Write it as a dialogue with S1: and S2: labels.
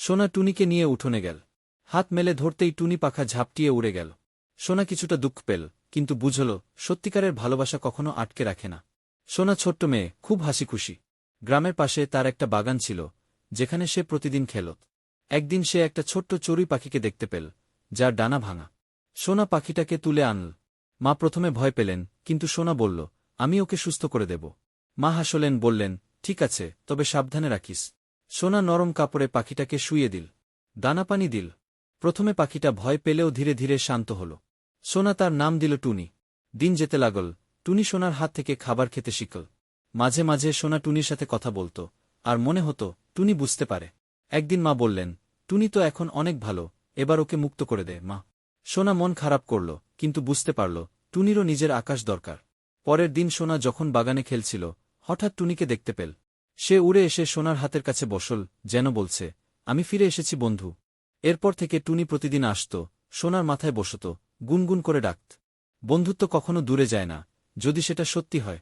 S1: সোনা টুনিকে নিয়ে উঠোনে গেল। হাত মেলে ধরতেই টুনি পাখা ঝাপটিয়ে উড়ে গেল। সোনা কিছুটা দুঃখ পেল, কিন্তু বুঝল সত্যিকারের ভালোবাসা কখনো আটকে রাখে না। সোনা ছোট্ট মেয়ে, খুব হাসিখুশি। গ্রামের পাশে তার একটা বাগান ছিল, যেখানে সে প্রতিদিন খেলত। একদিন সে একটা ছোট্ট চড়ুই পাখিকে দেখতে পেল, যার ডানা ভাঙা। সোনা পাখিটাকে তুলে আনল। মা প্রথমে ভয় পেলেন, কিন্তু সোনা বলল, আমি ওকে সুস্থ করে দেব। মা হাসলেন, বললেন, ঠিক আছে, তবে সাবধানে রাখিস। সোনা নরম কাপড়ে পাখিটাকে শুইয়ে দিল, দানা পানি দিল। প্রথমে পাখিটা ভয় পেলেও ধীরে ধীরে শান্ত হল। সোনা তার নাম দিল টুনি। দিন যেতে লাগল, টুনি সোনার হাত থেকে খাবার খেতে শিখল। মাঝে মাঝে সোনা টুনির সাথে কথা বলত, আর মনে হতো টুনি বুঝতে পারে। একদিন মা বললেন, টুনি তো এখন অনেক ভালো, এবার ওকে মুক্ত করে দে মা। সোনা মন খারাপ করল, কিন্তু বুঝতে পারল টুনিরও নিজের আকাশ দরকার। পরের দিন সোনা যখন বাগানে খেলছিল, হঠাৎ টুনিকে দেখতে পেল। সে উড়ে এসে সোনার হাতের কাছে বসল, যেন বলছে, আমি ফিরে এসেছি বন্ধু। এরপর থেকে টুনি প্রতিদিন আসত, সোনার মাথায় বসত, গুনগুন করে ডাকত। বন্ধুত্ব কখনো দূরে যায় না, যদি সেটা সত্যি হয়।